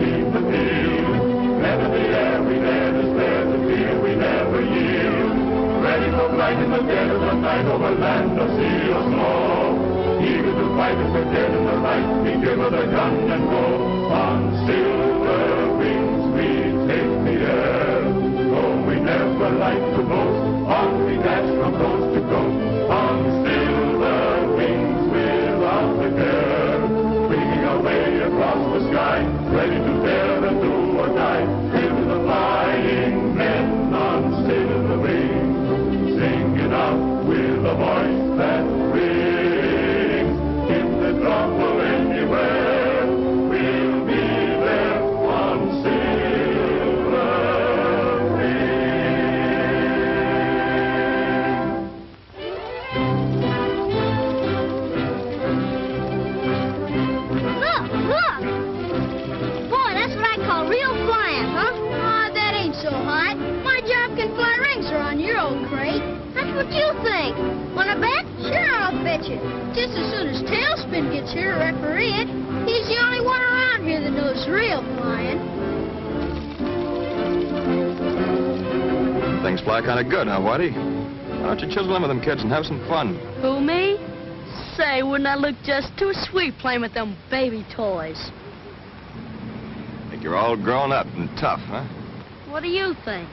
beneath the field. Never the air, we never spare the fear, we never yield. Ready for flight in the dead of the night over land or sea or snow. Eager to fight if we're dead in the light, we give her the gun and go. On silver wings we take the air. Though we never like to boast, on we dash from coast to coast. On silver wings without a care. Winging our way across the sky, ready to dare and do or die. Hail to the flying men on silver wings. Singing out with a voice that rings. In the drop of anywhere, we'll be there on silver Look, look! Boy, that's what I call real flying, huh? Aw, that ain't so hot. My job can fly rings around your old crate. That's what you think. Wanna bet? Sure, I'll bet you. Just as soon as Tailspin gets here to referee it, he's the only one around here that knows real flying. Things fly kind of good, huh, Whitey? Why don't you chisel in with them kids and have some fun? Who, me? Say, wouldn't I look just too sweet playing with them baby toys? Think you're all grown up and tough, huh? What do you think?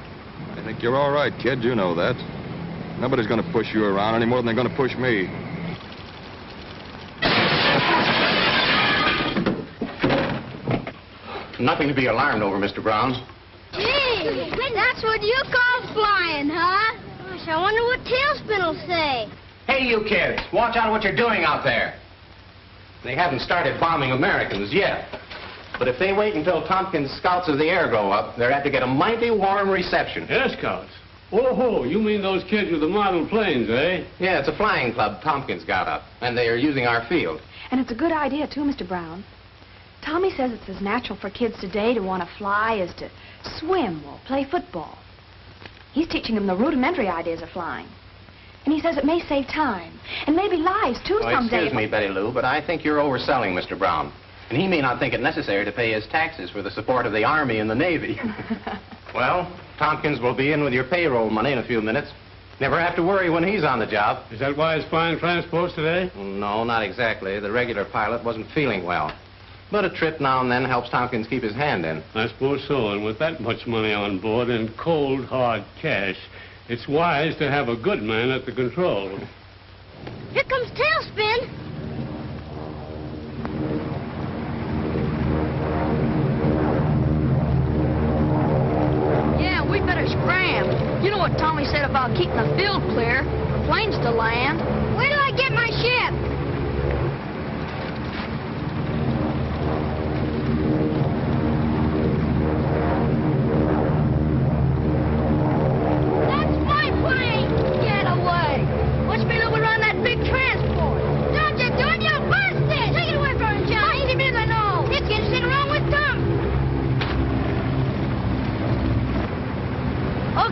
I think you're all right, kid. You know that. Nobody's going to push you around any more than they're going to push me. Nothing to be alarmed over, Mr. Brown. Gee, that's what you call flying, huh? Gosh, I wonder what Tailspin will say. Hey, you kids, watch out what you're doing out there. They haven't started bombing Americans yet. But if they wait until Tompkins' Scouts of the Air go up, they're apt to get a mighty warm reception. Air Scouts? Oh, you mean those kids with the model planes, eh? Yeah, it's a flying club Tompkins got up, and they are using our field. And it's a good idea, too, Mr. Brown. Tommy says it's as natural for kids today to want to fly as to swim or play football. He's teaching them the rudimentary ideas of flying. And he says it may save time, and maybe lives, too, Oh, someday. excuse me, Betty Lou, but I think you're overselling Mr. Brown. And he may not think it necessary to pay his taxes for the support of the Army and the Navy. Well, Tompkins will be in with your payroll money in a few minutes. Never have to worry when he's on the job. Is that why he's flying transports today? No, not exactly. The regular pilot wasn't feeling well. But a trip now and then helps Tompkins keep his hand in. I suppose so, and with that much money on board and cold, hard cash, it's wise to have a good man at the controls. Here comes Tailspin. Yeah, we better scram. You know what Tommy said about keeping the field clear for planes to land. Wait till I get my ship. That's my plane. Get away. Watch me look around that big transport. Don't you do it, you'll burst it. Take it away from him, John. Bust him in the nose. This kid's sitting wrong with Tom.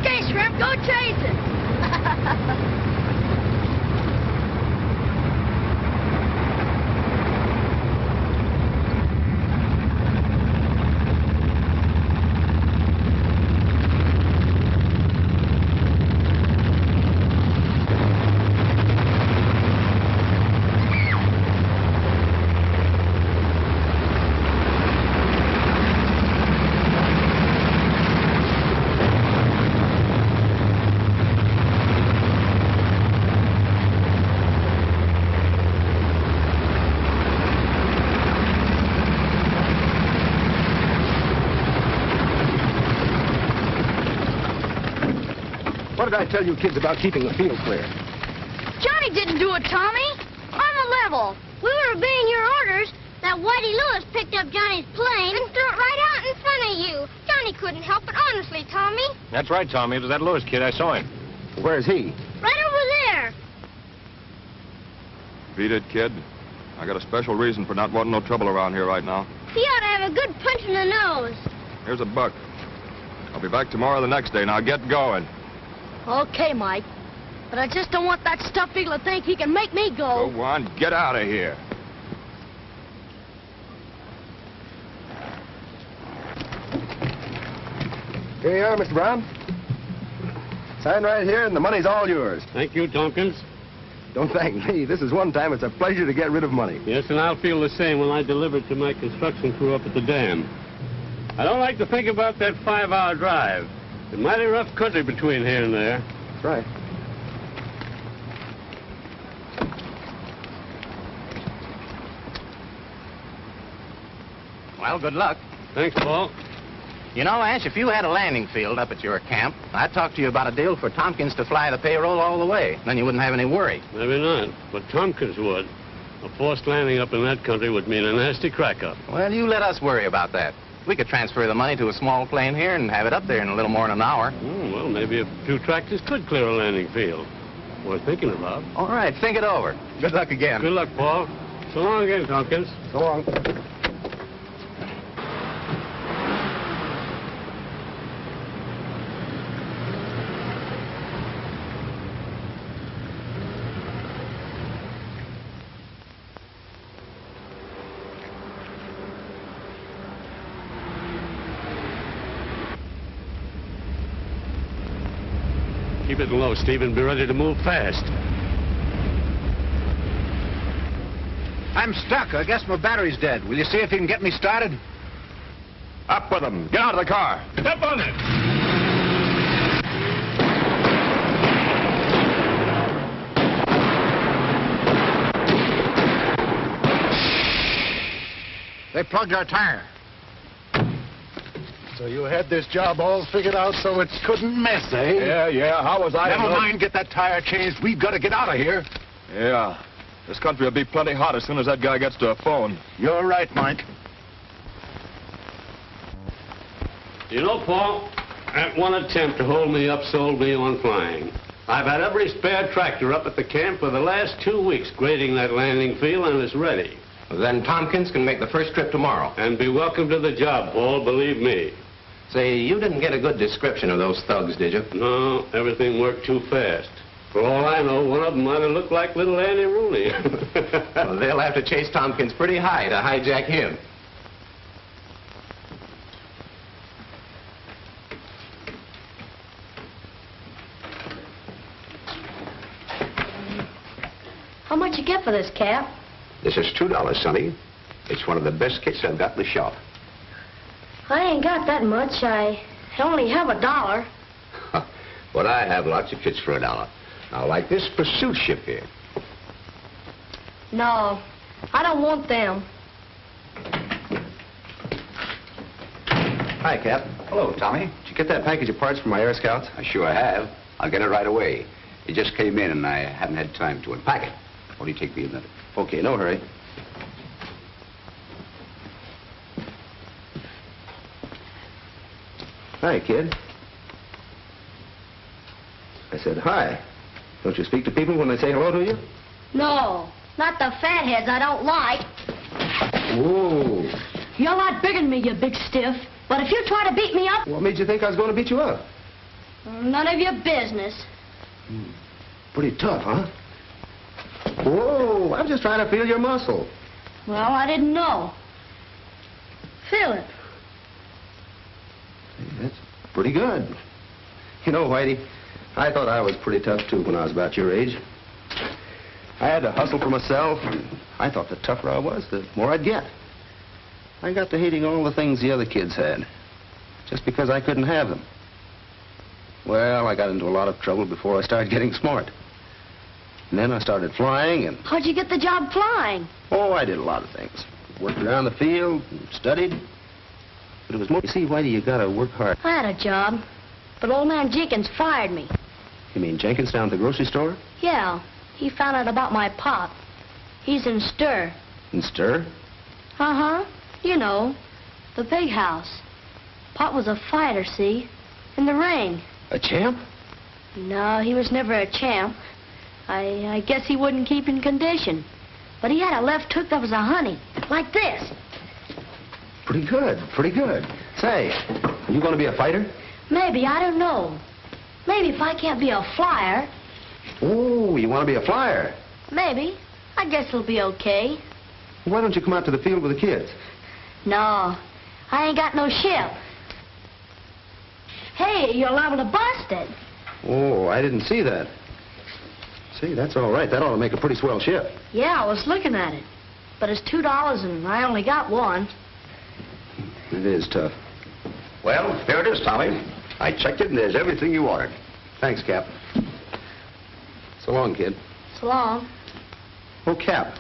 Okay, Shrimp, go chase it. What did I tell you kids about keeping the field clear? Johnny didn't do it, Tommy. On the level. We were obeying your orders. That Whitey Lewis picked up Johnny's plane and threw it right out in front of you. Johnny couldn't help it, honestly, Tommy. That's right, Tommy. It was that Lewis kid. I saw him. Where's he? Right over there. Beat it, kid. I got a special reason for not wanting no trouble around here right now. He ought to have a good punch in the nose. Here's a buck. I'll be back tomorrow or the next day. Now get going. Okay, Mike. But I just don't want that stuffed eagle to think he can make me go. Go on, get out of here. Here you are, Mr. Brown. Sign right here, and the money's all yours. Thank you, Tompkins. Don't thank me. This is one time it's a pleasure to get rid of money. Yes, and I'll feel the same when I deliver it to my construction crew up at the dam. I don't like to think about that 5-hour drive. It's mighty rough country between here and there. That's right. Well, good luck. Thanks, Paul. You know, Ash, if you had a landing field up at your camp, I'd talk to you about a deal for Tompkins to fly the payroll all the way. Then you wouldn't have any worry. Maybe not, but Tompkins would. A forced landing up in that country would mean a nasty crack-up. Well, you let us worry about that. We could transfer the money to a small plane here and have it up there in a little more than an hour. Well, maybe a few tractors could clear a landing field. Worth thinking about. All right, think it over. Good luck again. Good luck, Paul. So long again, Tompkins. So long. Keep it low, Stephen. Be ready to move fast. I'm stuck. I guess my battery's dead. Will you see if you can get me started? Up with them. Get out of the car. Step on it. They plugged our tire. So you had this job all figured out so it couldn't miss, eh? Yeah. How was I? Never mind, get that tire changed. We've got to get out of here. Yeah. This country will be plenty hot as soon as that guy gets to a phone. You're right, Mike. You know, Paul, that one attempt to hold me up sold me on flying. I've had every spare tractor up at the camp for the last 2 weeks grading that landing field, and it's ready. Well, then Tompkins can make the first trip tomorrow. And be welcome to the job, Paul, believe me. Say, you didn't get a good description of those thugs, did you? No, everything worked too fast. For all I know, one of them might have looked like little Annie Rooney. Well, they'll have to chase Tompkins pretty high to hijack him. How much you get for this, Cap? This is $2, Sonny. It's one of the best kits I've got in the shop. I ain't got that much. I only have $1. But I have lots of kits for $1. Now, like this pursuit ship here. No, I don't want them. Hi, Cap. Hello, Tommy. Did you get that package of parts from my Air Scouts? I sure have. I'll get it right away. It just came in, and I haven't had time to unpack it. Only take me a minute. Okay, no hurry. Hi, kid. I said hi. Don't you speak to people when they say hello to you? No, not the fatheads I don't like. Whoa. You're a lot bigger than me, you big stiff. But if you try to beat me up... What made you think I was going to beat you up? None of your business. Pretty tough, huh? Whoa, I'm just trying to feel your muscle. Well, I didn't know. Feel it. That's pretty good. You know, Whitey, I thought I was pretty tough, too, when I was about your age. I had to hustle for myself, and I thought the tougher I was, the more I'd get. I got to hating all the things the other kids had, just because I couldn't have them. Well, I got into a lot of trouble before I started getting smart. And then I started flying, and... How'd you get the job flying? Oh, I did a lot of things. Worked around the field, and studied. But it was more... You see, Whitey, you gotta work hard. I had a job, but old man Jenkins fired me. You mean Jenkins down at the grocery store? Yeah, he found out about my pop. He's in stir. In stir? Uh-huh. You know, the big house. Pop was a fighter, see? In the ring. A champ? No, he was never a champ. I guess he wouldn't keep in condition. But he had a left hook that was a honey, like this. Pretty good, pretty good. Say, are you going to be a fighter? Maybe, I don't know. Maybe if I can't be a flyer. Oh, you want to be a flyer? Maybe. I guess it'll be okay. Why don't you come out to the field with the kids? No, I ain't got no ship. Hey, you're liable to bust it. Oh, I didn't see that. See, that's all right. That ought to make a pretty swell ship. Yeah, I was looking at it. But it's $2 and I only got one. It is tough. Well, here it is, Tommy. I checked it, and there's everything you ordered. Thanks, Cap. So long, kid. So long. Oh, Cap.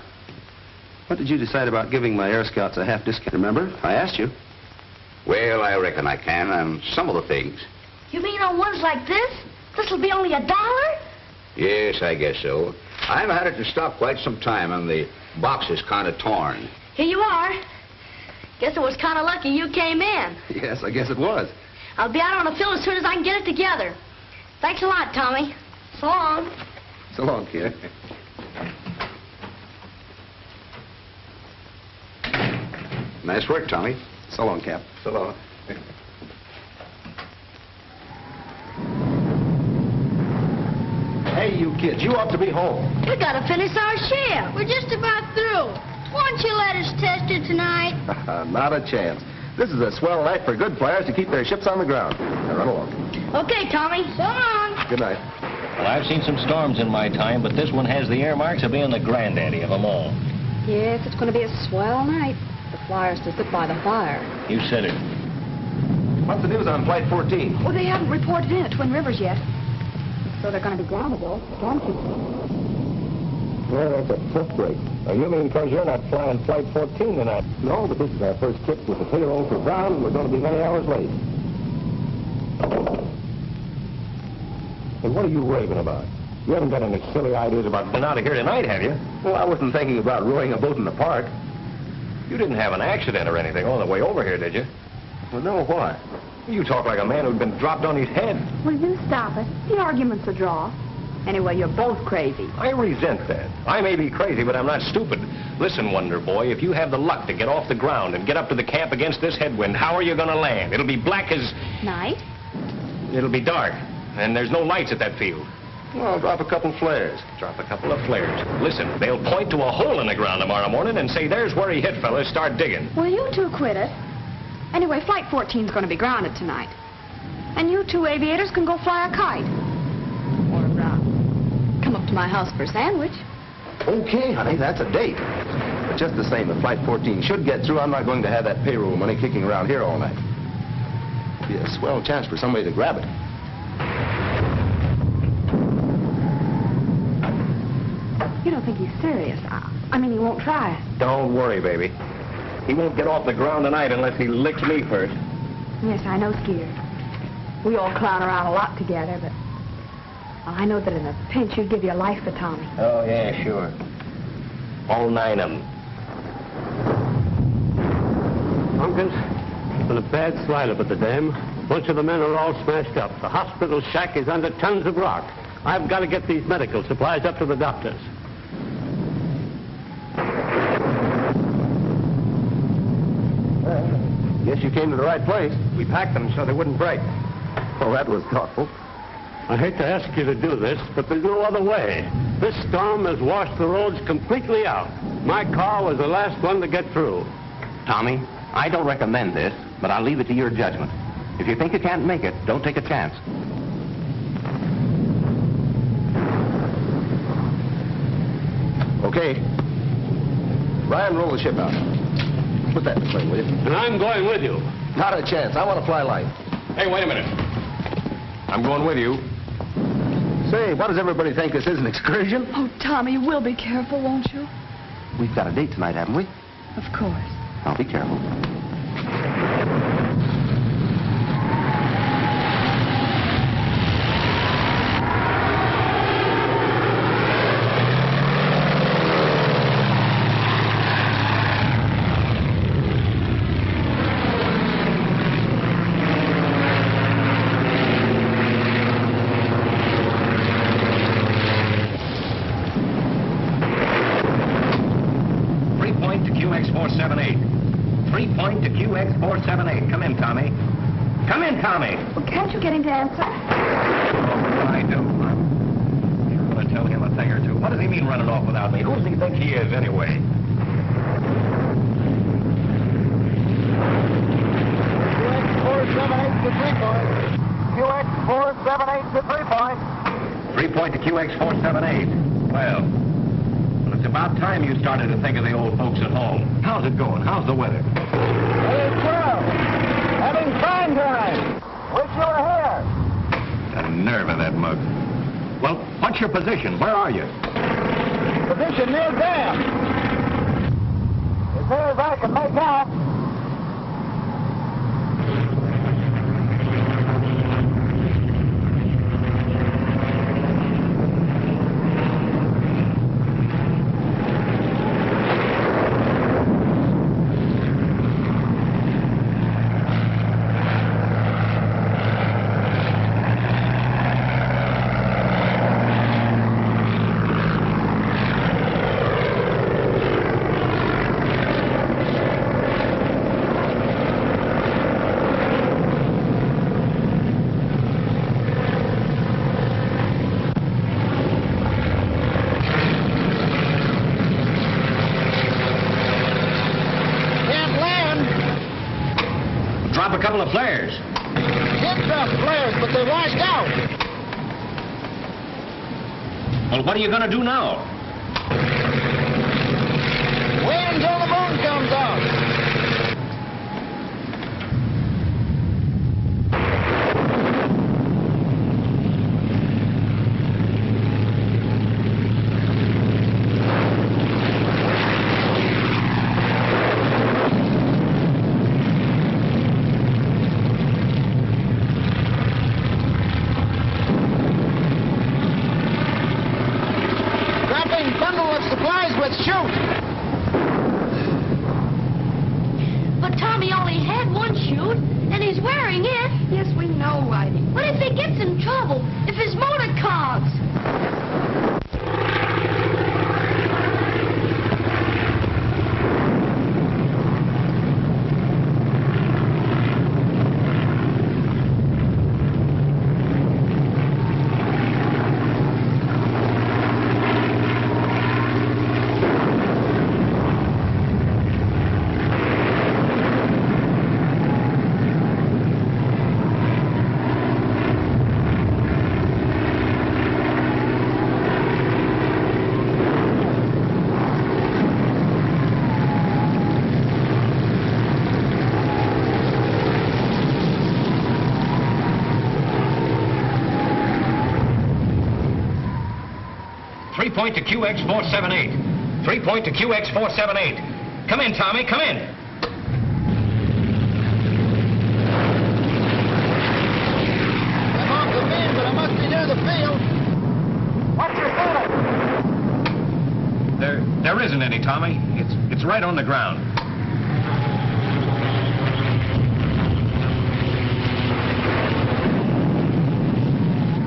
What did you decide about giving my Air Scouts a half discount? Remember? I asked you. Well, I reckon I can on some of the things. You mean on ones like this? This'll be only $1? Yes, I guess so. I've had it to stock quite some time, and the box is kind of torn. Here you are. Guess it was kind of lucky you came in. Yes, I guess it was. I'll be out on the field as soon as I can get it together. Thanks a lot, Tommy. So long. So long, kid. Nice work, Tommy. So long, Cap. So long. Hey, you kids, you ought to be home. We gotta finish our shift. We're just about through. Why don't you let us test it tonight? Not a chance. This is a swell night for good flyers to keep their ships on the ground. Now run along. Okay, Tommy. So long. Good night. Well, I've seen some storms in my time, but this one has the earmarks of being the granddaddy of them all. Yes, it's going to be a swell night. The flyers to sit by the fire. You said it. What's the news on Flight 14? Well, they haven't reported in at Twin Rivers yet. So they're going to be groundable, don't you? Well, that's a tough break. You mean because you're not flying Flight 14 tonight? No, but this is our first trip with the payroll for Brown, and we're going to be many hours late. And what are you raving about? You haven't got any silly ideas about getting out of here tonight, have you? Well, I wasn't thinking about rowing a boat in the park. You didn't have an accident or anything on the way over here, did you? Well, no, why? You talk like a man who'd been dropped on his head. Will you stop it? The argument's a draw. Anyway, you're both crazy. I resent that. I may be crazy, but I'm not stupid. Listen, Wonder Boy, if you have the luck to get off the ground and get up to the camp against this headwind, how are you going to land? It'll be black as... Night? It'll be dark, and there's no lights at that field. Well, I'll drop a couple flares. Drop a couple of flares. Listen, they'll point to a hole in the ground tomorrow morning and say, there's where he hit, fellas. Start digging. Well, you two quit it. Anyway, Flight 14's going to be grounded tonight. And you two aviators can go fly a kite. Or, come up to my house for a sandwich. Okay, honey, that's a date. But just the same, if Flight 14 should get through, I'm not going to have that payroll money kicking around here all night. Be a swell chance for somebody to grab it. You don't think he's serious? I mean, he won't try it. Don't worry, baby. He won't get off the ground tonight unless he licks me first. Yes, I know, Skeeter. We all clown around a lot together, but I know that in a pinch you'd give your life for Tommy. Oh, yeah, sure. All 9 of them. Tompkins, it's been a bad slide up at the dam. A bunch of the men are all smashed up. The hospital shack is under tons of rock. I've got to get these medical supplies up to the doctors. Guess you came to the right place. We packed them so they wouldn't break. Well, that was thoughtful. I hate to ask you to do this, but there's no other way. This storm has washed the roads completely out. My car was the last one to get through. Tommy, I don't recommend this, but I'll leave it to your judgment. If you think you can't make it, don't take a chance. Okay. Ryan, roll the ship out. Put that in the plane, will you? And I'm going with you. Not a chance. I want to fly light. Hey, wait a minute. I'm going with you. Say, what does everybody think? This is an excursion? Oh, Tommy, we'll be careful, won't you? We've got a date tonight, haven't we? Of course. I'll be careful. 3-point to QX478. Come in, Tommy. Come in, Tommy. Well, can't you get him to answer? Oh, I do. I'm going to tell him a thing or two. What does he mean running off without me? Who does he think he is, anyway? QX478 to 3-point. QX478 to 3 point. 3 point to QX478. Well, it's about time you started to think of the old folks at home. How's it going? How's the weather? Hey, Charles. Having fine time. Wish you were here. The nerve of that mug. Well, what's your position? Where are you? Position near dam. As near as I can make out. Drop a couple of flares. Did drop flares, but they washed out. Well, what are you going to do now? Wait until the moon comes out. But Tommy only had one chute, and he's wearing it. Yes, we know, Whitey. What if he gets in trouble? If his motor clogs? Point to QX478. 3 point to QX478. Come in, Tommy, come in. I'm off the beam, but I must be near the field. What's your feeling? There isn't any, Tommy. It's right on the ground.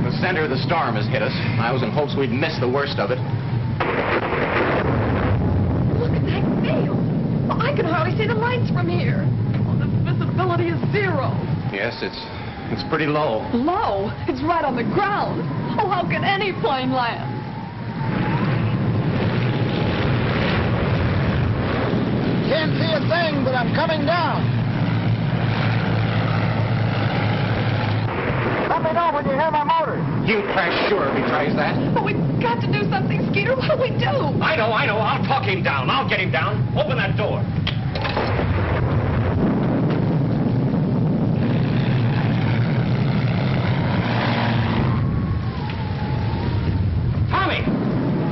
The center of the storm has hit us. I was in hopes we'd miss the worst of it. Look at that field. Well, I can hardly see the lights from here. Oh, the visibility is 0. Yes, it's pretty low. Low? It's right on the ground. Oh, how can any plane land? Can't see a thing, but I'm coming down. Let me know when you hear my motor. You crash sure if he tries that. But we've got to do something, Skeeter. What do we do? I know. I'll talk him down. I'll get him down. Open that door.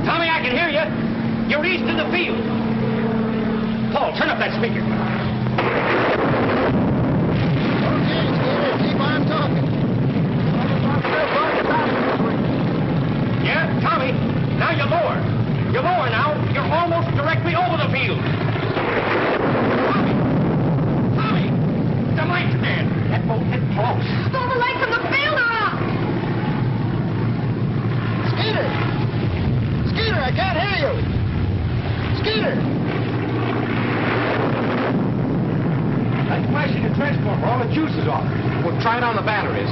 Tommy, I can hear you. You're east of the field. Paul, turn up that speaker. Okay, Skeeter, keep on talking. Yeah, Tommy, now you lower. You lower now. You're almost directly over the field. Tommy, the lights man. That boat hit close. All the lights on the field are up. Skeeter, I can't hear you. Skeeter. That's flashing the transformer. All the juice is off. We'll try it on the batteries.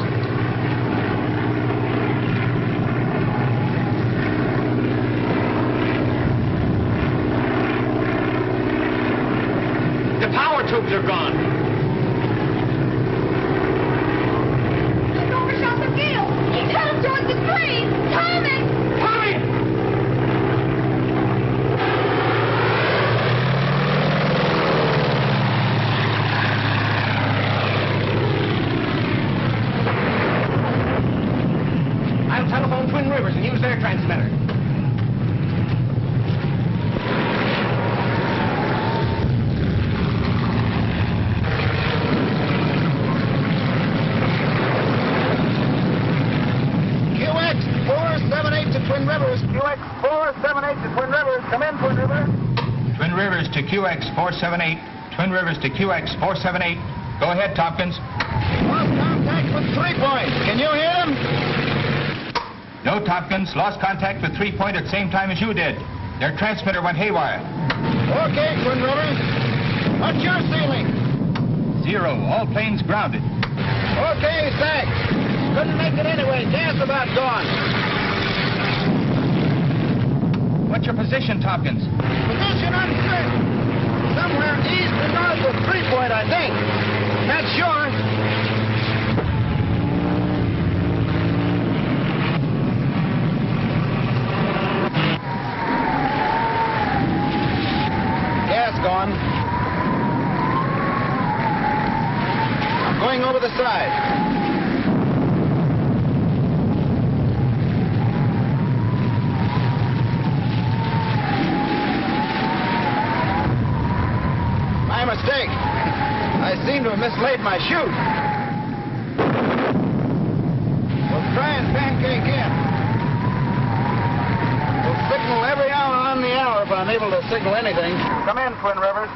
The power tubes are gone. Look over, use their transmitter. QX478 to Twin Rivers. QX478 to Twin Rivers. Come in, Twin Rivers. Twin Rivers to QX478. Twin Rivers to QX478. Go ahead, Tompkins. Lost contact with 3 Point. Can you hear them? No, Tompkins. Lost contact with 3 Point at the same time as you did. Their transmitter went haywire. Okay, Twin Rivers. What's your ceiling? 0. All planes grounded. Okay, thanks. Couldn't make it anyway. Gas about gone. What's your position, Tompkins? Position uncertain. Somewhere east and north of 3 Point, I think. Not sure. Gas gone. I'm going over the side. Mistake. I seem to have mislaid my chute. We'll try and pancake in. We'll signal every hour on the hour if I'm able to signal anything. Come in, Twin Rivers.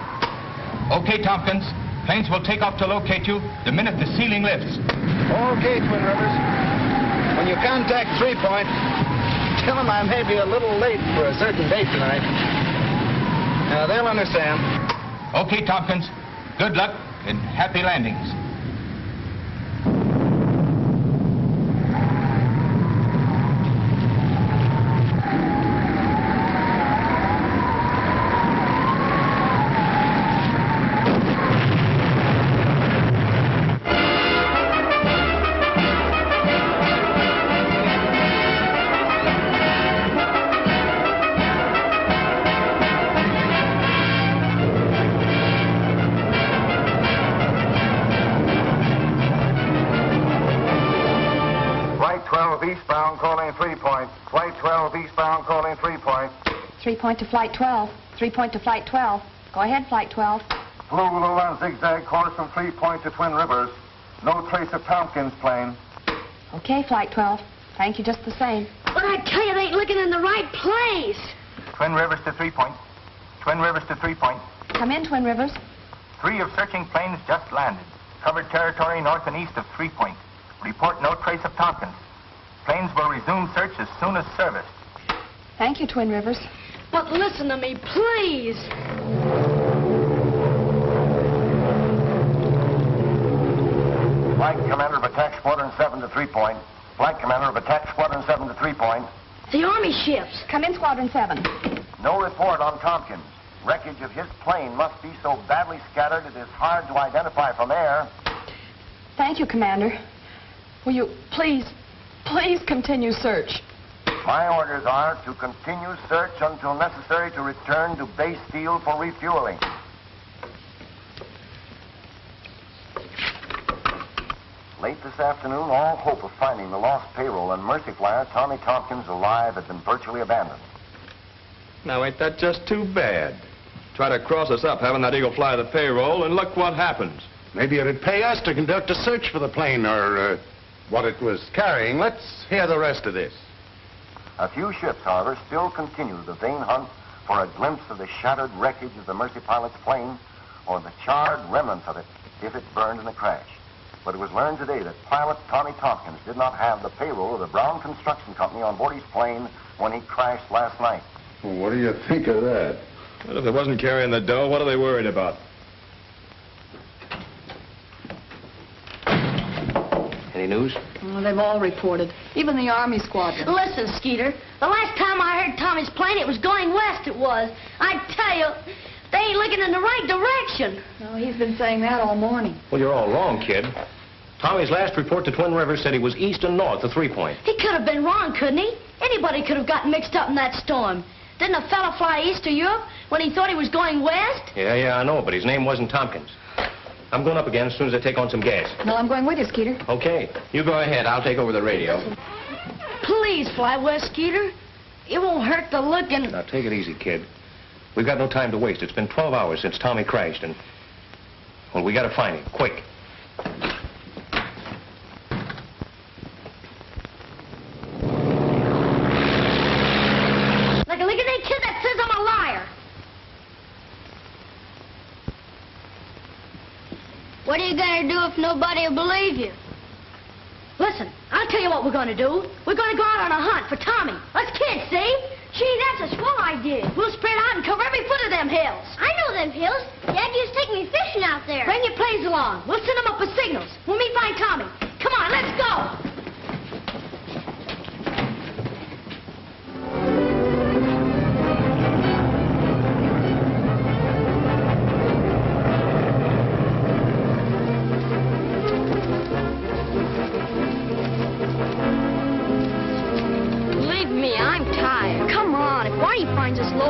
Okay, Tompkins. Planes will take off to locate you the minute the ceiling lifts. Okay, Twin Rivers. When you contact 3 Point, tell them I may be a little late for a certain date tonight. Now, they'll understand. Okay, Tompkins. Good luck and happy landings. Eastbound, calling 3 Point. Flight 12 eastbound, calling 3 Point. 3 Point to Flight 12. 3 Point to Flight 12. Go ahead, Flight 12. Flew on zigzag course from 3 Point to Twin Rivers. No trace of Tompkins' plane. Okay, Flight 12. Thank you just the same. But I tell you, they ain't looking in the right place. Twin Rivers to 3 Point. Twin Rivers to 3 Point. Come in, Twin Rivers. 3 of searching planes just landed. Covered territory north and east of 3 Point. Report no trace of Tompkins. Planes will resume search as soon as serviced. Thank you, Twin Rivers. But listen to me, please. Flight Commander of Attack Squadron 7 to 3 Point. Flight Commander of Attack Squadron 7 to 3 Point. The Army ships. Come in, Squadron 7. No report on Tompkins. Wreckage of his plane must be so badly scattered it is hard to identify from air. Thank you, Commander. Will you please continue search? My orders are to continue search until necessary to return to base field for refueling. Late this afternoon, all hope of finding the lost payroll and Mercy Flyer Tommy Tompkins alive had been virtually abandoned. Now, ain't that just too bad? Try to cross us up having that eagle fly the payroll, and look what happens. Maybe it'd pay us to conduct a search for the plane or what it was carrying. Let's hear the rest of this. A few ships, however, still continue the vain hunt for a glimpse of the shattered wreckage of the Mercy pilot's plane or the charred remnants of it if it burned in the crash. But it was learned today that pilot Tommy Tompkins did not have the payroll of the Brown Construction Company on board his plane when he crashed last night. Well, what do you think of that? Well, if they wasn't carrying the dough, what are they worried about? Any news? Well, they've all reported. Even the Army squadron. Listen, Skeeter, the last time I heard Tommy's plane, it was going west, it was. I tell you, they ain't looking in the right direction. No, he's been saying that all morning. Well, you're all wrong, kid. Tommy's last report to Twin Rivers said he was east and north of 3 Point. He could have been wrong, couldn't he? Anybody could have gotten mixed up in that storm. Didn't a fella fly east of Europe when he thought he was going west? Yeah, I know, but his name wasn't Tompkins. I'm going up again as soon as I take on some gas. Well, I'm going with you, Skeeter. Okay. You go ahead. I'll take over the radio. please fly west, Skeeter. It won't hurt to look and... Now, take it easy, kid. We've got no time to waste. It's been 12 hours since Tommy crashed, and... well, we gotta find him, quick. Look at that kid that says I'm a liar. What are you gonna do if nobody will believe you? Listen, I'll tell you what we're gonna do. We're gonna go out on a hunt for Tommy. Us kids, see? Gee, that's a swell idea. We'll spread out and cover every foot of them hills. I know them hills. Dad used to take me fishing out there. Bring your planes along. We'll send them up with signals when we find Tommy. Come on, let's go.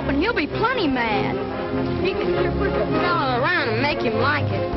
And he'll be plenty mad. He can sure push a fella around and make him like it.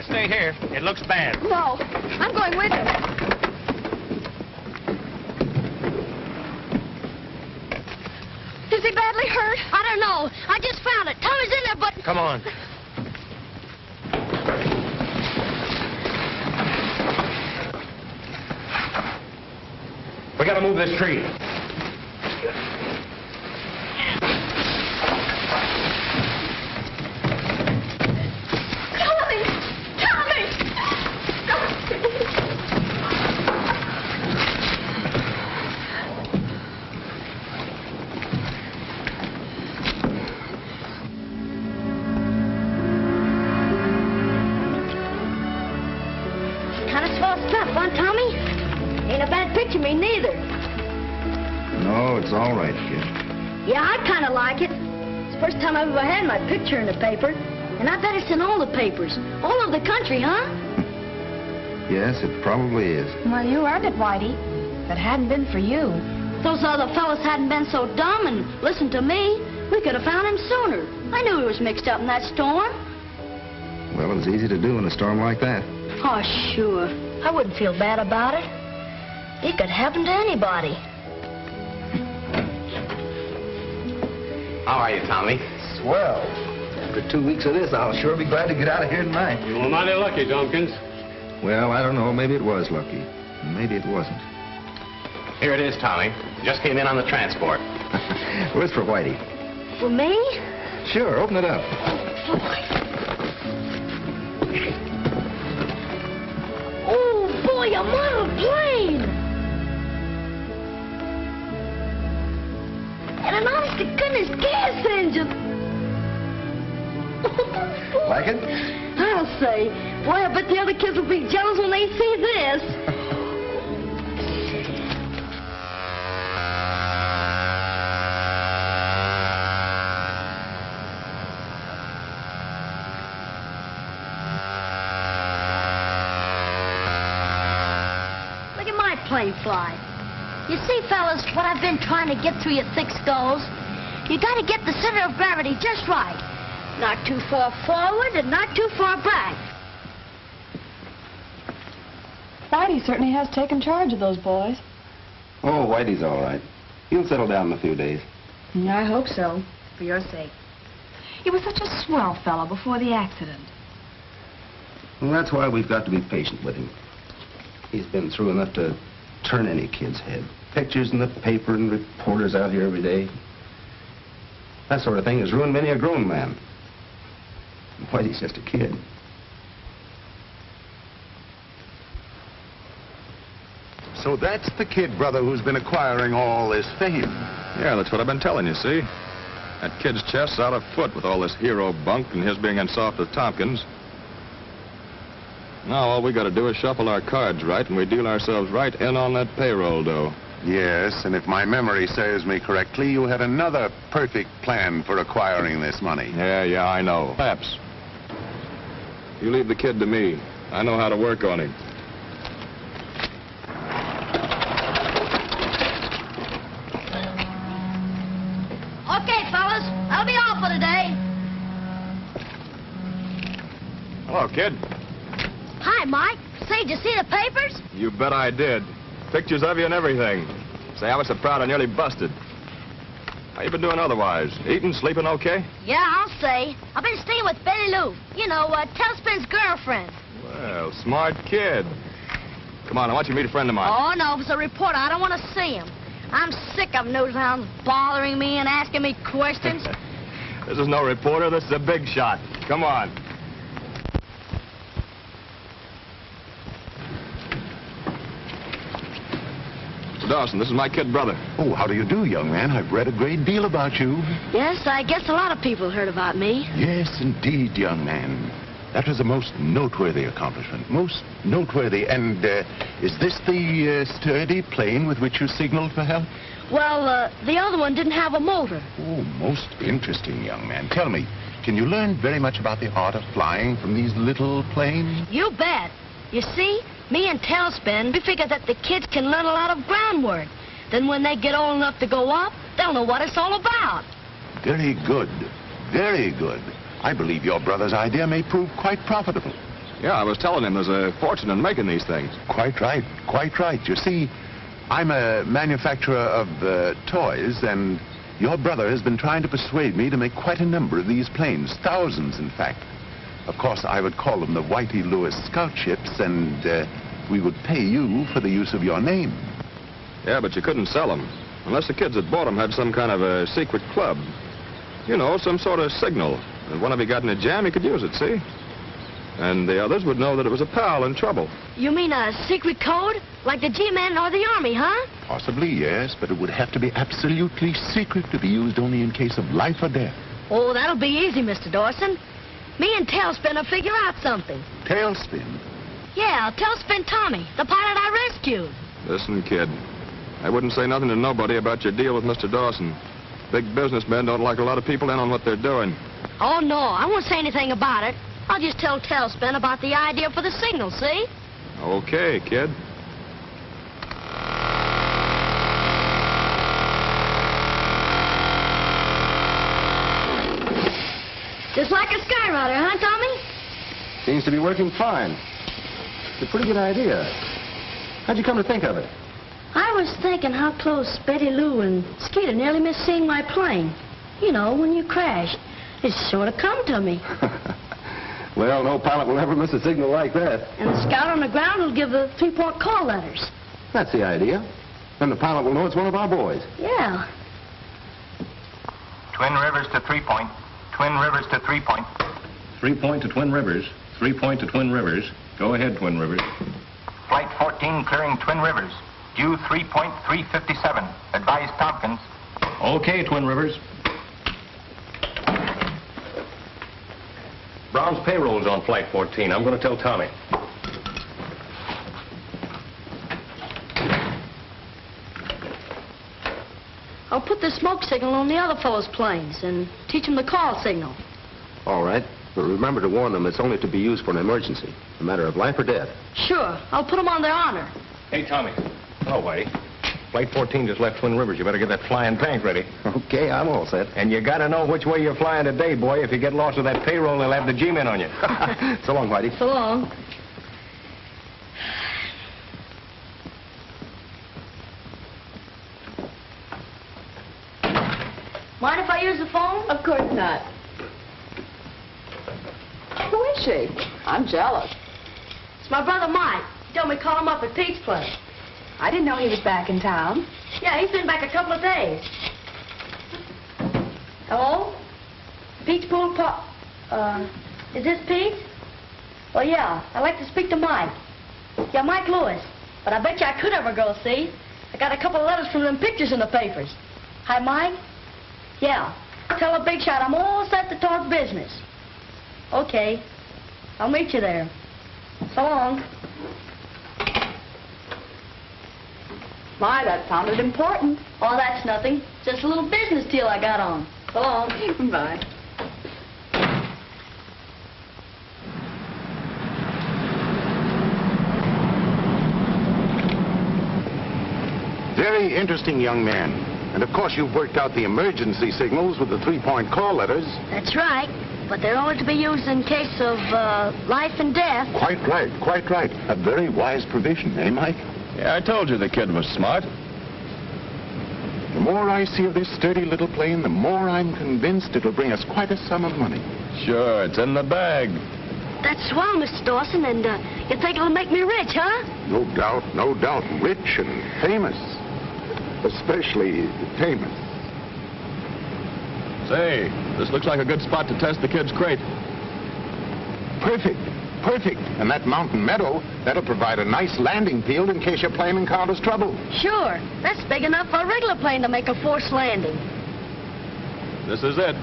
Stay here. It looks bad. No, I'm going with him. Is he badly hurt? I don't know. I just found it. Tommy's in there, but... Come on. We gotta move this tree. All right, kid. Yeah, I kind of like it. It's the first time I've ever had my picture in the paper. And I bet it's in all the papers. All over the country, huh? Yes, it probably is. Well, you earned it, Whitey. If it hadn't been for you. Those other fellas hadn't been so dumb and listened to me, we could have found him sooner. I knew he was mixed up in that storm. Well, it was easy to do in a storm like that. Oh, sure. I wouldn't feel bad about it. It could happen to anybody. How are you, Tommy? Swell. After 2 weeks of this, I'll sure be glad to get out of here tonight. You were mighty lucky, Tompkins. Well, I don't know. Maybe it was lucky. Maybe it wasn't. Here it is, Tommy. Just came in on the transport. Where's for Whitey? For me? Sure, open it up. Oh, boy, a model plane! And an honest-to-goodness gas engine! Like it? I'll say. Boy, I bet the other kids will be jealous when they see this. Plane fly. You see, fellas, what I've been trying to get through your thick skulls? You got to get the center of gravity just right. Not too far forward and not too far back. Whitey certainly has taken charge of those boys. Oh, Whitey's all right. He'll settle down in a few days. I hope so, for your sake. He was such a swell fellow before the accident. Well, that's why we've got to be patient with him. He's been through enough to turn any kid's head. Pictures in the paper and reporters out here every day. That sort of thing has ruined many a grown man. Whitey's just a kid. So that's the kid, brother, who's been acquiring all this fame. Yeah, that's what I've been telling you, see? That kid's chest's out of foot with all this hero bunk and his being in soft with Tompkins. Now all we got to do is shuffle our cards right, and we deal ourselves right in on that payroll dough. Yes, and if my memory serves me correctly, you had another perfect plan for acquiring this money. Yeah, I know. Perhaps. You leave the kid to me. I know how to work on him. Okay, fellas, that'll be all for today. Hello, kid. Hi, Mike. Say, did you see the papers? You bet I did. Pictures of you and everything. Say, I was so proud I nearly busted. How you been doing otherwise? Eating, sleeping okay? Yeah, I'll say. I've been staying with Betty Lou. You know, Tailspin's girlfriend. Well, smart kid. Come on, I want you to meet a friend of mine. Oh, no, if it's a reporter, I don't want to see him. I'm sick of nose hounds bothering me and asking me questions. This is no reporter. This is a big shot. Come on. Dawson, this is my kid brother. Oh, how do you do, young man? I've read a great deal about you. Yes, I guess a lot of people heard about me. Yes, indeed, young man. That was a most noteworthy accomplishment. Most noteworthy. And is this the sturdy plane with which you signaled for help? Well, the other one didn't have a motor. Oh, most interesting, young man. Tell me, can you learn very much about the art of flying from these little planes? You bet. You see, me and Tailspin, we figure that the kids can learn a lot of groundwork. Then when they get old enough to go up, they'll know what it's all about. Very good. Very good. I believe your brother's idea may prove quite profitable. Yeah, I was telling him there's a fortune in making these things. Quite right. Quite right. You see, I'm a manufacturer of toys, and your brother has been trying to persuade me to make quite a number of these planes. Thousands, in fact. Of course, I would call them the Whitey Lewis Scout ships, and we would pay you for the use of your name. Yeah, but you couldn't sell them. Unless the kids that bought them had some kind of a secret club. You know, some sort of signal. If one of you got in a jam, you could use it, see? And the others would know that it was a pal in trouble. You mean a secret code? Like the G-Men or the Army, huh? Possibly, yes, but it would have to be absolutely secret to be used only in case of life or death. Oh, that'll be easy, Mr. Dawson. Me and Tailspin will figure out something. Tailspin? Yeah, Tailspin Tommy, the pilot I rescued. Listen, kid, I wouldn't say nothing to nobody about your deal with Mr. Dawson. Big businessmen don't like a lot of people in on what they're doing. Oh, no, I won't say anything about it. I'll just tell Tailspin about the idea for the signal, see? Okay, kid. Just like a skyrider, huh, Tommy? Seems to be working fine. It's a pretty good idea. How'd you come to think of it? I was thinking how close Betty Lou and Skeeter nearly missed seeing my plane. You know, when you crashed. It sort of come to me. Well, no pilot will ever miss a signal like that. And the scout on the ground will give the 3-point call letters. That's the idea. Then the pilot will know it's one of our boys. Yeah. Twin Rivers to 3-point. Twin Rivers to 3-point. 3-point to Twin Rivers. 3-point to Twin Rivers. Go ahead, Twin Rivers. Flight 14 clearing Twin Rivers. Due 3-point 357. Advise Tompkins. Okay, Twin Rivers. Brown's payroll's on Flight 14. I'm going to tell Tommy. I'll put the smoke signal on the other fellow's planes and teach them the call signal. All right. But remember to warn them it's only to be used for an emergency. A matter of life or death. Sure. I'll put them on their honor. Hey, Tommy. Oh, Whitey. Flight 14 just left Twin Rivers. You better get that flying tank ready. Okay, I'm all set. And you got to know which way you're flying today, boy. If you get lost with that payroll, they'll have the G-men on you. So long, Whitey. So long. Mind if I use the phone? Of course not. Who is she? I'm jealous. It's my brother Mike. He told me to call him up at Pete's place. I didn't know he was back in town. Yeah, he's been back a couple of days. Hello? Pete's pool pop. Is this Pete? Well, yeah, I'd like to speak to Mike. Yeah, Mike Lewis. But I bet you I could ever go, see? I got a couple of letters from them pictures in the papers. Hi, Mike? Yeah. Tell a big shot I'm all set to talk business. Okay. I'll meet you there. So long. My, that sounded important. Oh, that's nothing. Just a little business deal I got on. So long. Bye. Very interesting young man. And of course you've worked out the emergency signals with the 3-point call letters. That's right. But they're only to be used in case of life and death. Quite right, quite right. A very wise provision, eh, Mike? Yeah, I told you the kid was smart. The more I see of this sturdy little plane, the more I'm convinced it'll bring us quite a sum of money. Sure, it's in the bag. That's swell, Mr. Dawson, and you think it'll make me rich, huh? No doubt, no doubt. Rich and famous. Especially famous. Say, this looks like a good spot to test the kid's crate. Perfect, perfect. And that mountain meadow, that'll provide a nice landing field in case your plane encounters trouble. Sure. That's big enough for a regular plane to make a forced landing. This is it.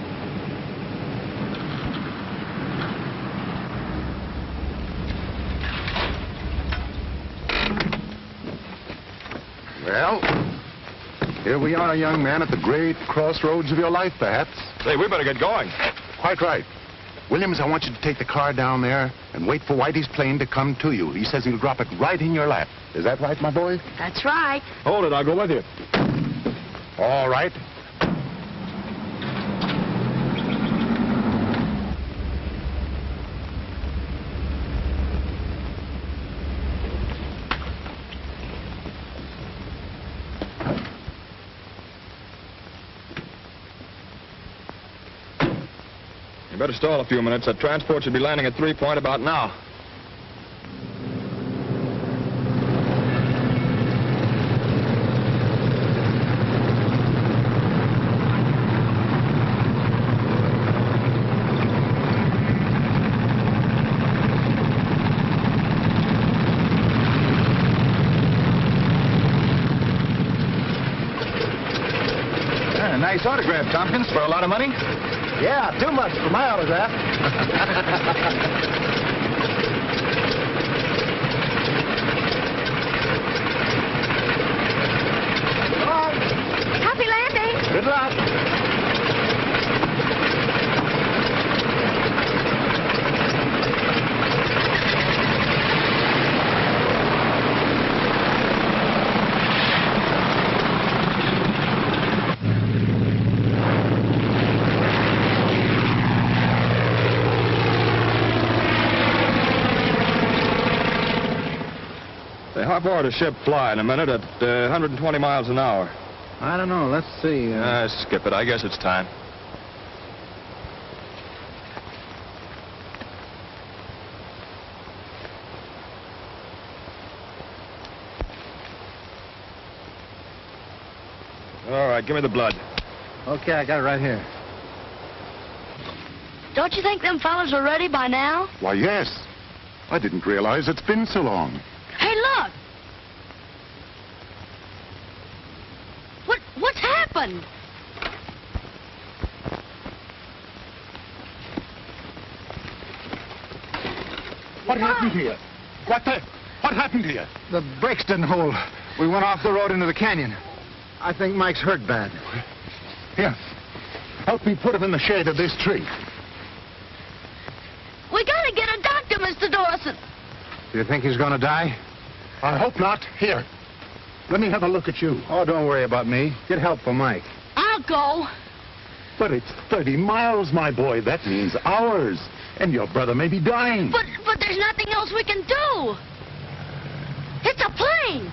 Well, here we are, young man, at the great crossroads of your life, perhaps. Say, we better get going. Quite right. Williams, I want you to take the car down there and wait for Whitey's plane to come to you. He says he'll drop it right in your lap. Is that right, my boy? That's right. Hold it, I'll go with you. All right. You better stall a few minutes. That transport should be landing at 3-point about now. Nice autograph, Tompkins, for a lot of money. Yeah, too much for my autograph. Happy landing. Good luck. How far does a ship fly in a minute at 120 miles an hour? I don't know. Let's see. Skip it. I guess it's time. All right, give me the blood. Okay, I got it right here. Don't you think them fellas are ready by now? Why, yes. I didn't realize it's been so long. Hey, look! What's happened? What happened to you? What happened to you? The brakes didn't hold. We went off the road into the canyon. I think Mike's hurt bad. Here. Help me put him in the shade of this tree. We gotta get a doctor, Mr. Dawson. Do you think he's gonna die? I hope not. Here. Let me have a look at you. Oh, don't worry about me. Get help for Mike. I'll go. But it's 30 miles, my boy. That means hours. And your brother may be dying. But there's nothing else we can do. It's a plane.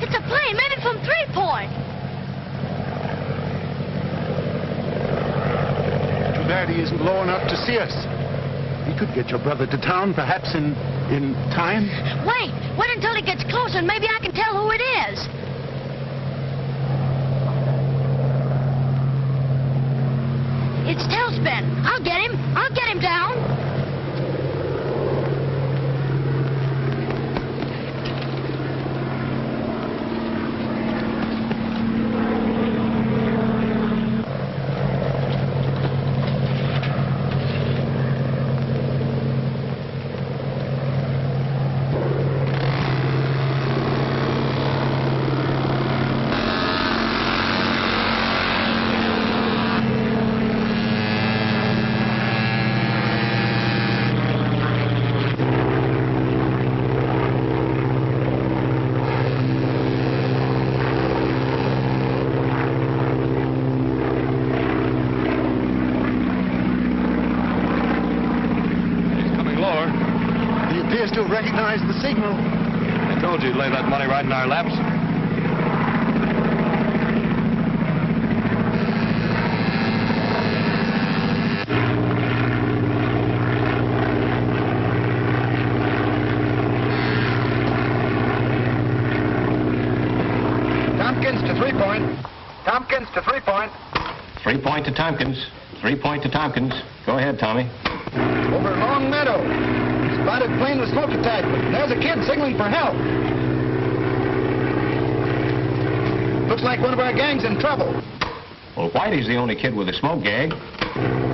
It's a plane, maybe from 3 Point. Too bad he isn't low enough to see us. We could get your brother to town, perhaps in time. Wait until he gets closer and maybe I can tell who it is. It's Tailspin. I'll get him down. Recognize the signal. I told you you'd lay that money right in our laps. Tompkins to 3 Point. Tompkins to 3 Point. 3 Point to Tompkins. 3 Point to Tompkins. Go ahead, Tommy. Over Long Meadow. Spotted plane with smoke attachment. There's a kid signaling for help. Looks like one of our gang's in trouble. Well, Whitey's the only kid with a smoke gag.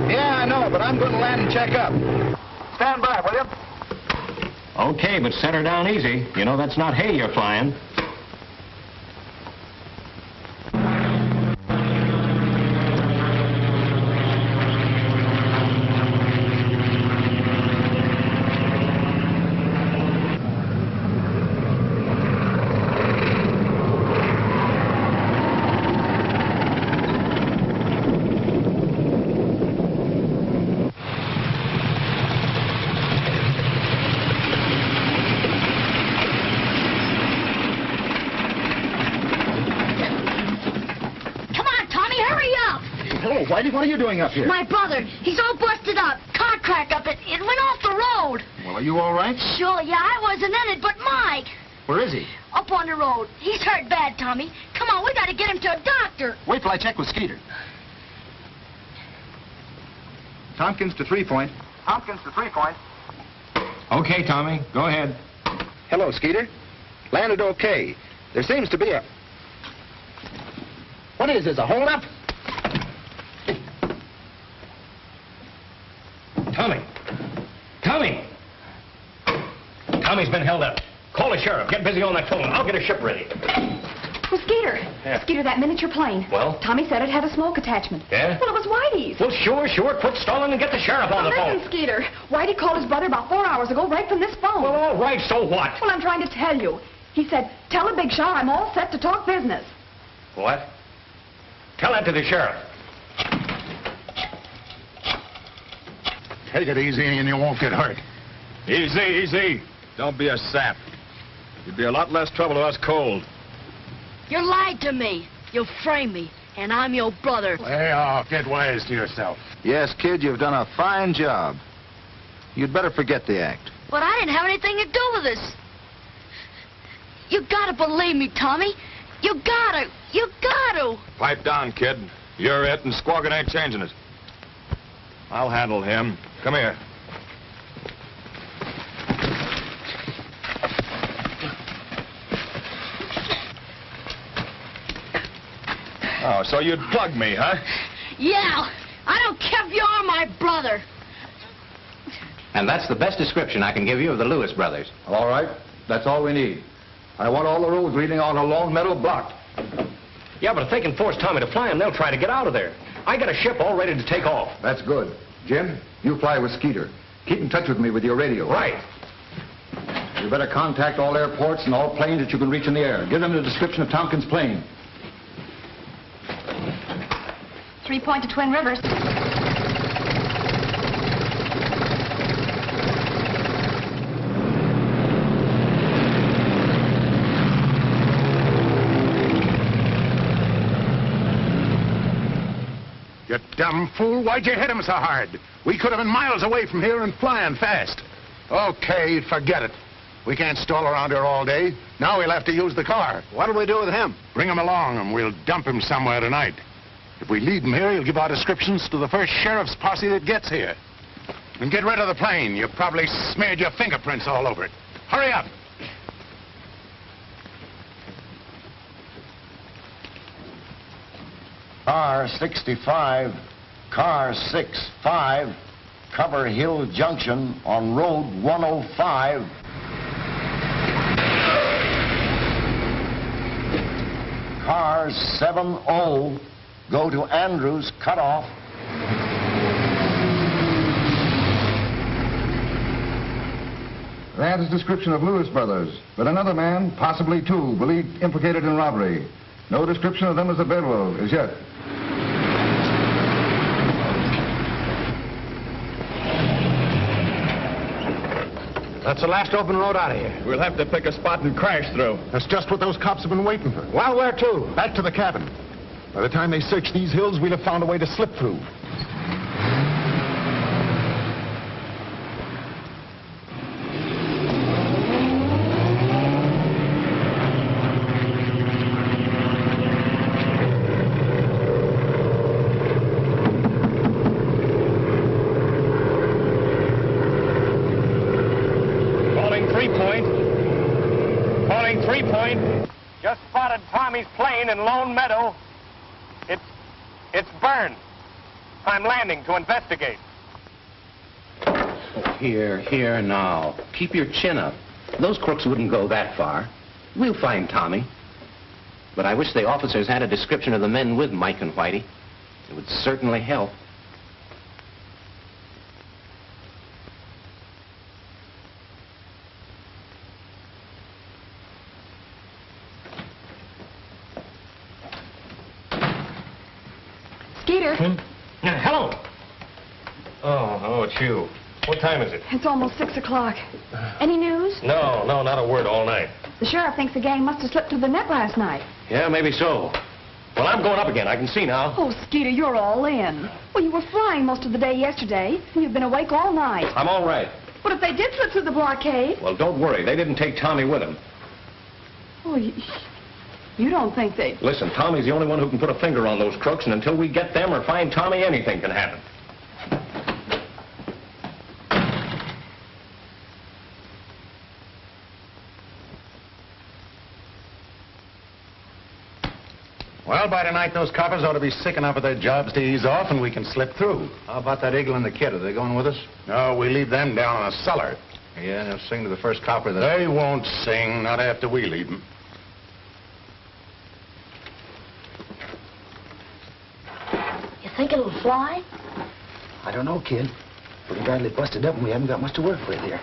Yeah, I know, but I'm going to land and check up. Stand by, will you? Okay, but set her down easy. You know that's not hay you're flying. Whitey, what are you doing up here? My brother, he's all busted up. Car crack up. It went off the road. Well, are you all right? Sure, yeah, I wasn't in it, but Mike. Where is he? Up on the road. He's hurt bad, Tommy. Come on, we gotta get him to a doctor. Wait till I check with Skeeter. Tompkins to 3 Point. Tompkins to 3 Point. Okay, Tommy, go ahead. Hello, Skeeter. Landed okay. There seems to be a... What is this, a hold-up? Tommy! Tommy! Tommy's been held up. Call the sheriff. Get busy on that phone. I'll get a ship ready. Well, Skeeter. Yeah. Skeeter, that miniature plane. Well? Tommy said it had a smoke attachment. Yeah? Well, it was Whitey's. Well, sure. Quit stalling and get the sheriff on the phone. Listen, Skeeter. Whitey called his brother about 4 hours ago right from this phone. Well, all right, so what? Well, I'm trying to tell you. He said, tell the big shot I'm all set to talk business. What? Tell that to the sheriff. Take it easy and you won't get hurt. Easy. Don't be a sap. You'd be a lot less trouble to us cold. You lied to me. You framed me. And I'm your brother. Hey, oh, get wise to yourself. Yes, kid, you've done a fine job. You'd better forget the act. But I didn't have anything to do with this. You gotta believe me, Tommy. You gotta. You gotta. Pipe down, kid. You're it, and Squawkin' ain't changing it. I'll handle him. Come here. Oh, so you'd plug me, huh? Yeah. I don't care if you are my brother. And that's the best description I can give you of the Lewis brothers. All right. That's all we need. I want all the roads leading on to Lone Meadow blocked. Yeah, but if they can force Tommy to fly him, they'll try to get out of there. I got a ship all ready to take off. That's good. Jim, you fly with Skeeter. Keep in touch with me with your radio. Right. You better contact all airports and all planes that you can reach in the air. Give them the description of Tompkins' plane. 3 Point to Twin Rivers. You dumb fool, why'd you hit him so hard? We could have been miles away from here and flying fast. Okay, forget it. We can't stall around here all day. Now we'll have to use the car. What'll we do with him? Bring him along and we'll dump him somewhere tonight. If we leave him here, he'll give our descriptions to the first sheriff's posse that gets here. And get rid of the plane. You probably smeared your fingerprints all over it. Hurry up. Car 65, car 65, Cover Hill Junction on Road 105. Car 70, go to Andrews Cutoff. That is description of Lewis brothers, but another man, possibly two, believed implicated in robbery. No description of them as a bedroll as yet. That's the last open road out of here. We'll have to pick a spot and crash through. That's just what those cops have been waiting for. Well, where to? Back to the cabin. By the time they search these hills, we'll have found a way to slip through. Just spotted Tommy's plane in Lone Meadow. It's burned. I'm landing to investigate. Oh, here now. Keep your chin up. Those crooks wouldn't go that far. We'll find Tommy. But I wish the officers had a description of the men with Mike and Whitey. It would certainly help. Skeeter. Hello. Oh, it's you. What time is it? It's almost 6 o'clock. Any news? No, not a word all night. The sheriff thinks the gang must have slipped through the net last night. Yeah, maybe so. Well, I'm going up again. I can see now. Oh, Skeeter, you're all in. Well, you were flying most of the day yesterday, and you've been awake all night. I'm all right. But if they did slip through the blockade... Well, don't worry. They didn't take Tommy with them. Oh, you don't think they... Listen, Tommy's the only one who can put a finger on those crooks, and until we get them or find Tommy, anything can happen. Well, by tonight, those coppers ought to be sick enough of their jobs to ease off, and we can slip through. How about that eagle and the kid? Are they going with us? No, we leave them down in the cellar. Yeah, they'll sing to the first copper that... They won't sing, not after we leave them. You think it'll fly? I don't know, kid. Pretty badly busted up, and we haven't got much to work with here.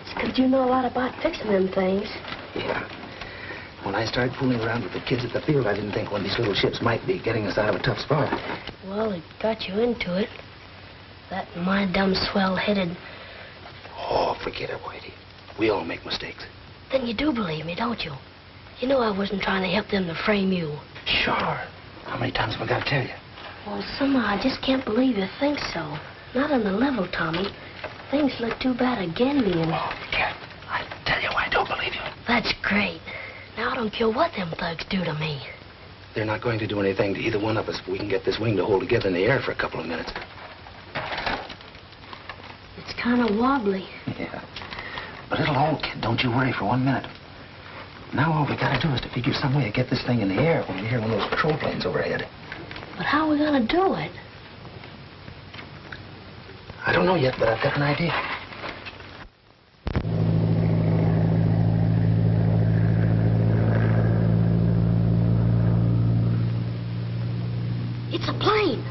It's 'cause you know a lot about fixing them things. Yeah. When I started fooling around with the kids at the field, I didn't think one of these little ships might be getting us out of a tough spot. Well, it got you into it. That my dumb swell-headed... Oh, forget it, Whitey. We all make mistakes. Then you do believe me, don't you? You know I wasn't trying to help them to frame you. Sure. How many times have I got to tell you? Well, somehow I just can't believe you think so. Not on the level, Tommy. Things look too bad again, and... Oh, Cat, I tell you I don't believe you. That's great. Now I don't care what them thugs do to me. They're not going to do anything to either one of us if we can get this wing to hold together in the air for a couple of minutes. It's kind of wobbly. Yeah. But it'll hold, kid. Don't you worry for 1 minute. Now all we gotta do is to figure some way to get this thing in the air when we hear one of those patrol planes overhead. But how are we gonna do it? I don't know yet, but I've got an idea. It's a plane.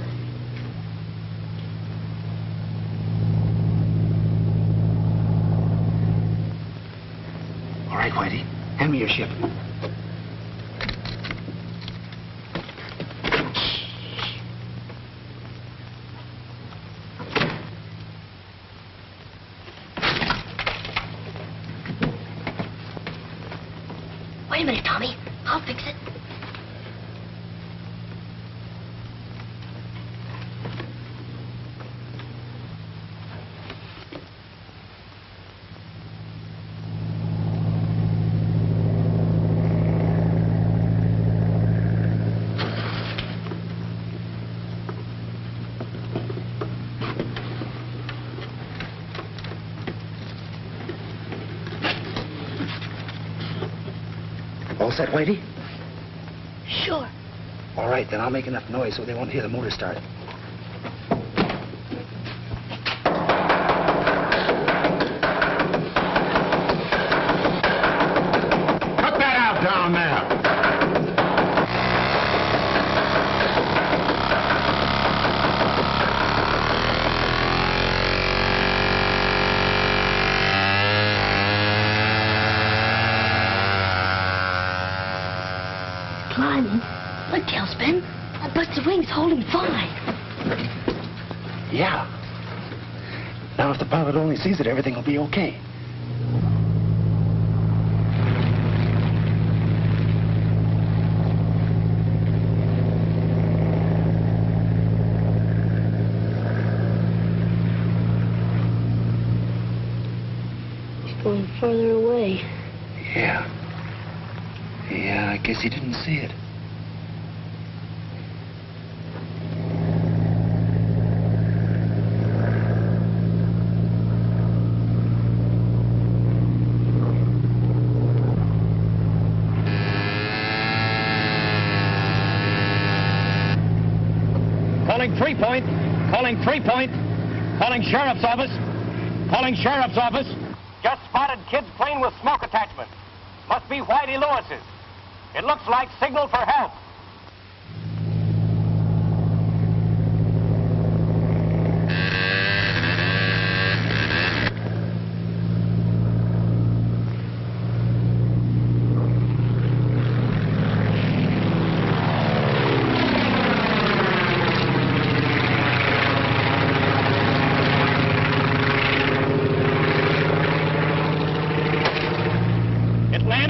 All right, Whitey. Hand me your ship. Wait a minute, Tommy. I'll fix it. All set, Whitey? Sure. All right, then I'll make enough noise so they won't hear the motor start. Cut that out down there. Climbing. Look, Tailspin. That busted wing's holding fine. Yeah. Now, if the pilot only sees it, everything will be okay. It's going further away. Yeah. Yeah, I guess he didn't see it. Calling 3 Point. Calling 3 Point. Calling Sheriff's Office. Calling Sheriff's Office. Just spotted kid's plane with smoke attachment. Must be Whitey Lewis's. It looks like signal for help.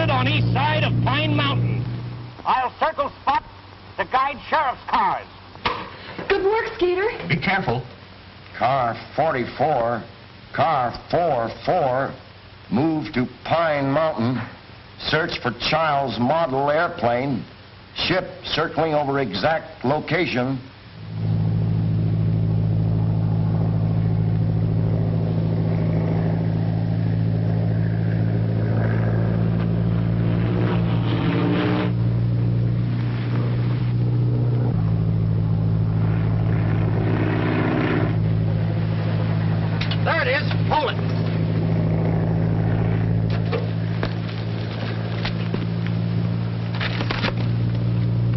On east side of Pine Mountain. I'll circle spot to guide sheriff's cars. Good work, Skeeter. Be careful. Car 44, car 44, move to Pine Mountain. Search for child's model airplane. Ship circling over exact location.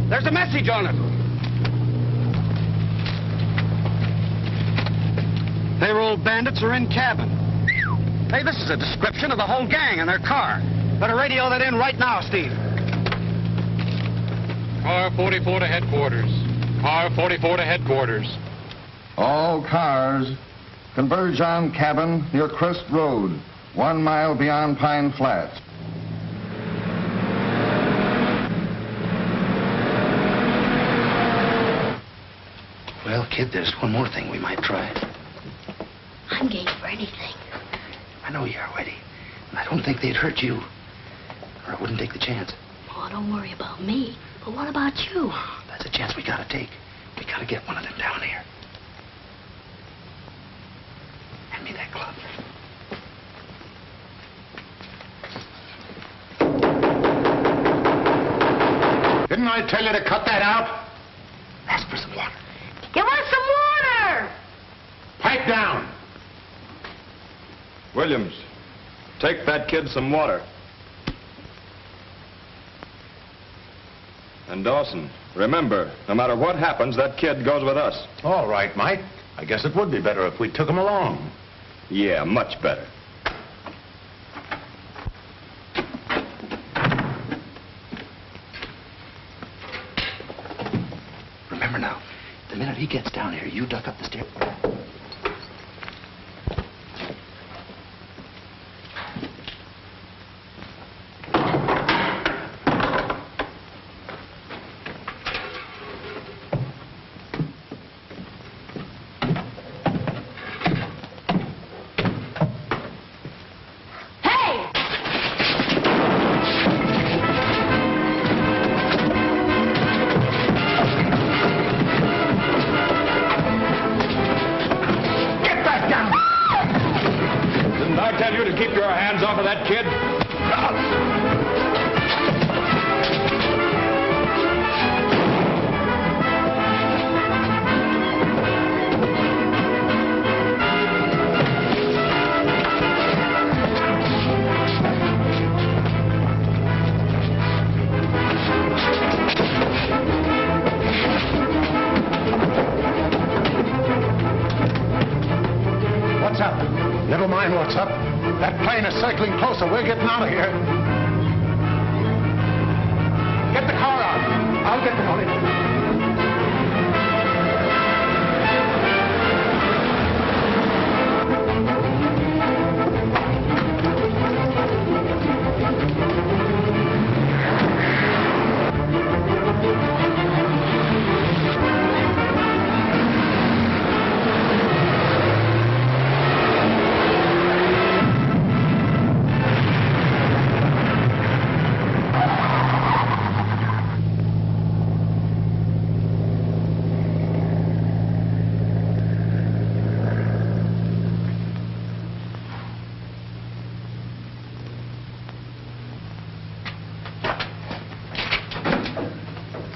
There's a message on it. Payroll bandits are in cabin. Hey, this is a description of the whole gang and their car. Better radio that in right now, Steve. Car 44 to headquarters. Car 44 to headquarters. All cars converge on cabin near Crest Road, 1 mile beyond Pine Flats. Well, kid, there's one more thing we might try. I'm game for anything. I know you are, Whitey. And I don't think they'd hurt you. Or I wouldn't take the chance. Oh, don't worry about me. But what about you? That's a chance we gotta take. We gotta get one of them down here. Hand me that club. Didn't I tell you to cut that out? Ask for some water. Give us some water! Pipe down. Williams, take that kid some water. And Dawson, remember, no matter what happens, that kid goes with us. All right, Mike. I guess it would be better if we took him along. Yeah, much better. Remember now, the minute he gets down here, you duck up the stairs. Never mind what's up. That plane is circling closer. We're getting out of here. Get the car out. I'll get the money.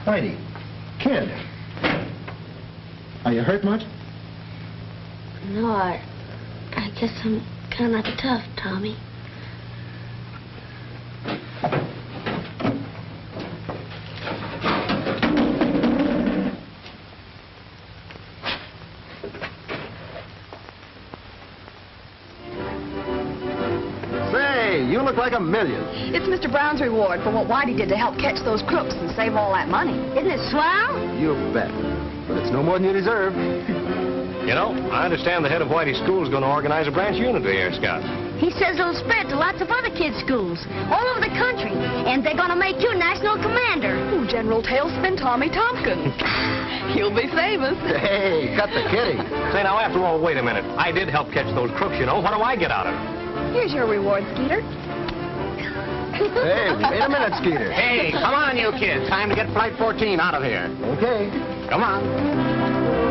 Whitey, kid, are you hurt much? No, I guess I'm kind of tough, Tommy. You look like $1 million. It's Mr. Brown's reward for what Whitey did to help catch those crooks and save all that money. Isn't it swell? You bet. But it's no more than you deserve. You know, I understand the head of Whitey's school is going to organize a branch unit here, Scott. He says it'll spread to lots of other kids' schools all over the country, and they're going to make you national commander. Ooh, General Tailspin Tommy Tompkins. You'll be famous. Hey, cut the kidding. Say, now, after all, wait a minute. I did help catch those crooks, you know. What do I get out of it? Here's your reward, Skeeter. Hey, wait a minute, Skeeter. Hey, come on, you kids. Time to get Flight 14 out of here. Okay. Come on.